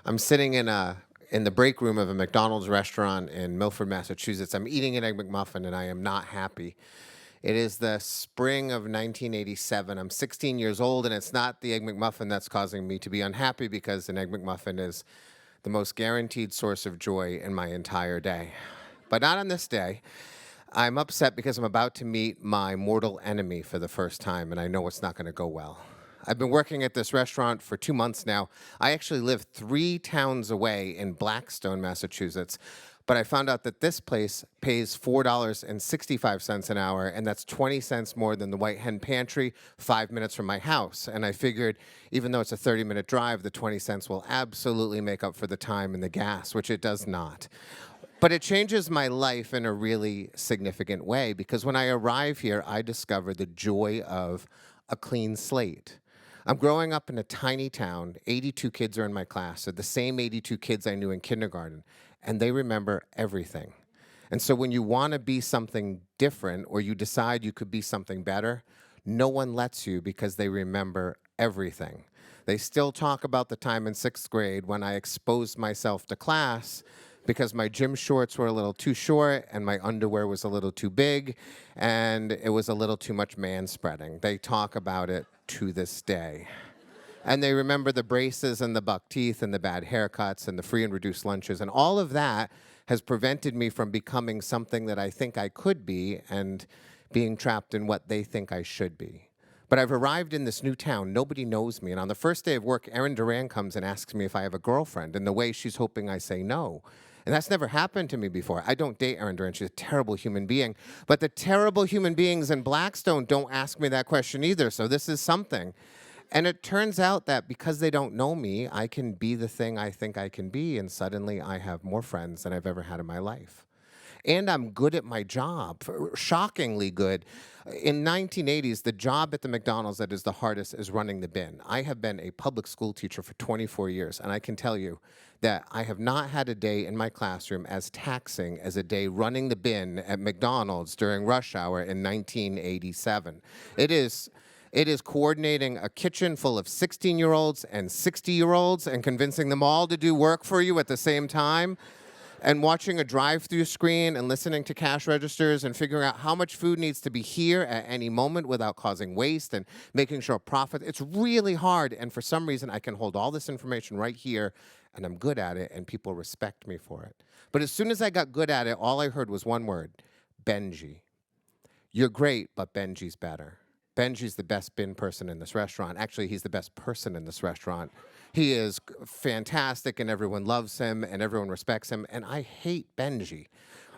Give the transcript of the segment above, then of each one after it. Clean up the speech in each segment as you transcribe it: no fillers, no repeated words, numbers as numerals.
I'm sitting in the break room of a McDonald's restaurant in Milford, Massachusetts. I'm eating an Egg McMuffin, and I am not happy. It is the spring of 1987. I'm 16 years old, and it's not the Egg McMuffin that's causing me to be unhappy because an Egg McMuffin is the most guaranteed source of joy in my entire day. But not on this day. I'm upset because I'm about to meet my mortal enemy for the first time, and I know it's not going to go well. I've been working at this restaurant for 2 months now. I actually live 3 towns away in Blackstone, Massachusetts, but I found out that this place pays $4.65 an hour, and that's 20 cents more than the White Hen Pantry 5 minutes from my house. And I figured, even though it's a 30-minute drive, the 20 cents will absolutely make up for the time and the gas, which it does not. But it changes my life in a really significant way, because when I arrive here, I discover the joy of a clean slate. I'm growing up in a tiny town. 82 kids are in my class. They're the same 82 kids I knew in kindergarten, and they remember everything. And so when you want to be something different, or you decide you could be something better, no one lets you because they remember everything. They still talk about the time in 6th grade when I exposed myself to class because my gym shorts were a little too short and my underwear was a little too big and it was a little too much man-spreading. They talk about it to this day. And they remember the braces and the buck teeth and the bad haircuts and the free and reduced lunches. And all of that has prevented me from becoming something that I think I could be and being trapped in what they think I should be. But I've arrived in this new town. Nobody knows me. And on the first day of work, Erin Duran comes and asks me if I have a girlfriend. And the way she's hoping I say no. And that's never happened to me before. I don't date Erin Duran. She's a terrible human being. But the terrible human beings in Blackstone don't ask me that question either. So this is something. And it turns out that because they don't know me, I can be the thing I think I can be. And suddenly I have more friends than I've ever had in my life. And I'm good at my job, shockingly good. In 1980s, the job at the McDonald's that is the hardest is running the bin. I have been a public school teacher for 24 years, and I can tell you that I have not had a day in my classroom as taxing as a day running the bin at McDonald's during rush hour in 1987. It is coordinating a kitchen full of 16-year-olds and 60-year-olds and convincing them all to do work for you at the same time, and watching a drive-through screen and listening to cash registers and figuring out how much food needs to be here at any moment without causing waste and making sure profit. It's really hard, and for some reason I can hold all this information right here, and I'm good at it, and people respect me for it. But as soon as I got good at it, all I heard was one word: Benji. You're great, but Benji's better. Benji's the best bin person in this restaurant. Actually, he's the best person in this restaurant. He is fantastic, and everyone loves him, and everyone respects him, and I hate Benji.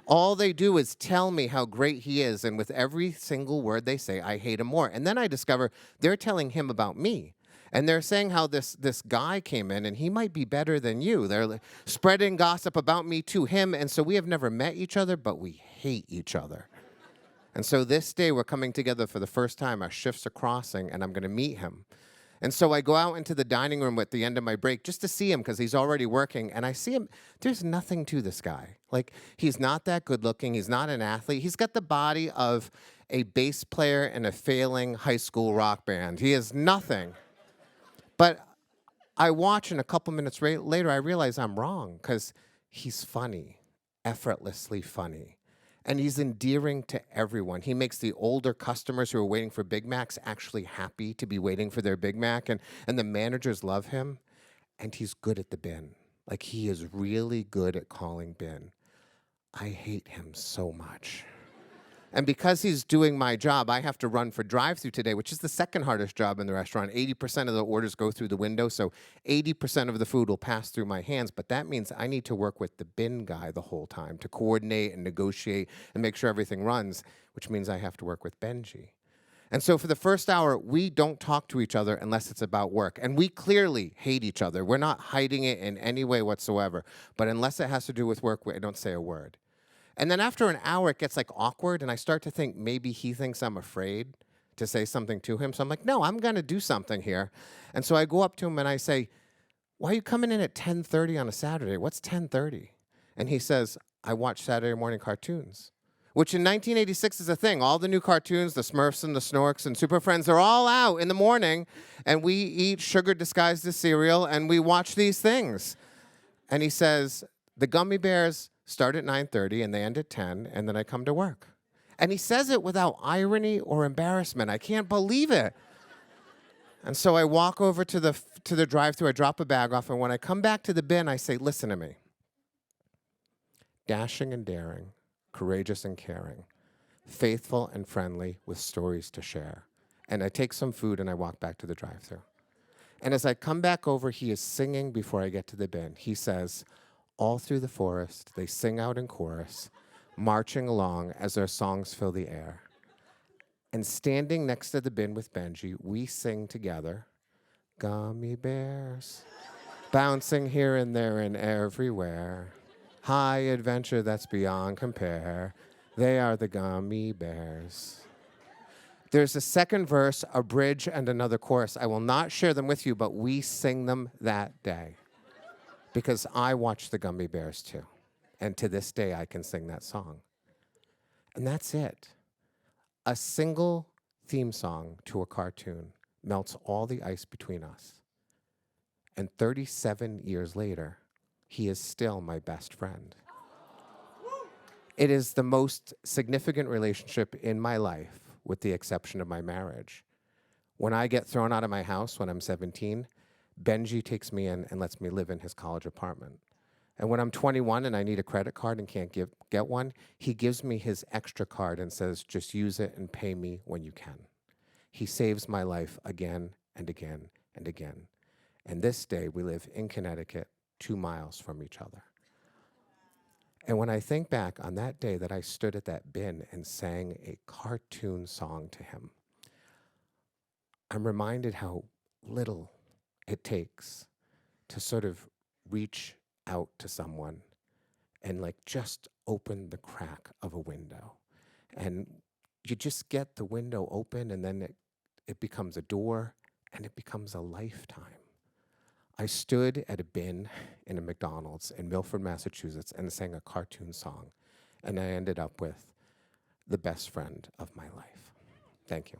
All they do is tell me how great he is, and with every single word they say, I hate him more. And then I discover they're telling him about me. And they're saying how this guy came in, and he might be better than you. They're spreading gossip about me to him, and so we have never met each other, but we hate each other. And so this day, we're coming together for the first time. Our shifts are crossing, and I'm going to meet him. And so I go out into the dining room at the end of my break just to see him because he's already working. And I see him. There's nothing to this guy. Like, he's not that good looking. He's not an athlete. He's got the body of a bass player in a failing high school rock band. He is nothing. But I watch, and a couple minutes later, I realize I'm wrong because he's funny, effortlessly funny. And he's endearing to everyone. He makes the older customers who are waiting for Big Macs actually happy to be waiting for their Big Mac. And the managers love him. And he's good at the bin. Like, he is really good at calling bin. I hate him so much. And because he's doing my job, I have to run for drive-thru today, which is the second hardest job in the restaurant. 80% of the orders go through the window, so 80% of the food will pass through my hands. But that means I need to work with the bin guy the whole time to coordinate and negotiate and make sure everything runs, which means I have to work with Benji. And so for the first hour, we don't talk to each other unless it's about work. And we clearly hate each other. We're not hiding it in any way whatsoever. But unless it has to do with work, I don't say a word. And then after an hour, it gets like awkward, and I start to think maybe he thinks I'm afraid to say something to him. So I'm like, no, I'm going to do something here. And so I go up to him and I say, why are you coming in at 10:30 on a Saturday? What's 10:30? And he says, I watch Saturday morning cartoons, which in 1986 is a thing. All the new cartoons, the Smurfs and the Snorks and Super Friends, they're all out in the morning, and we eat sugar disguised as cereal, and we watch these things. And he says, the gummy bears start at 9:30 and they end at 10, and then I come to work. And he says it without irony or embarrassment. I can't believe it. And so I walk over to the drive-thru, I drop a bag off, and when I come back to the bin, I say, listen to me. Dashing and daring, courageous and caring, faithful and friendly with stories to share. And I take some food and I walk back to the drive-thru. And as I come back over, he is singing before I get to the bin. He says, all through the forest, they sing out in chorus, marching along as their songs fill the air. And standing next to the bin with Benji, we sing together, gummy bears, bouncing here and there and everywhere. High adventure that's beyond compare. They are the gummy bears. There's a second verse, a bridge, and another chorus. I will not share them with you, but we sing them that day because I watched the Gummy Bears too. And to this day, I can sing that song. And that's it. A single theme song to a cartoon melts all the ice between us. And 37 years later, he is still my best friend. It is the most significant relationship in my life, with the exception of my marriage. When I get thrown out of my house when I'm 17, Benji takes me in and lets me live in his college apartment. And when I'm 21 and I need a credit card and can't get one, he gives me his extra card and says, just use it and pay me when you can. He saves my life again and again and again. And this day, we live in Connecticut, 2 miles from each other. And when I think back on that day that I stood at that bin and sang a cartoon song to him, I'm reminded how little it takes to sort of reach out to someone and like just open the crack of a window. And you just get the window open and then it becomes a door and it becomes a lifetime. I stood at a bin in a McDonald's in Milford, Massachusetts, and sang a cartoon song. And I ended up with the best friend of my life. Thank you.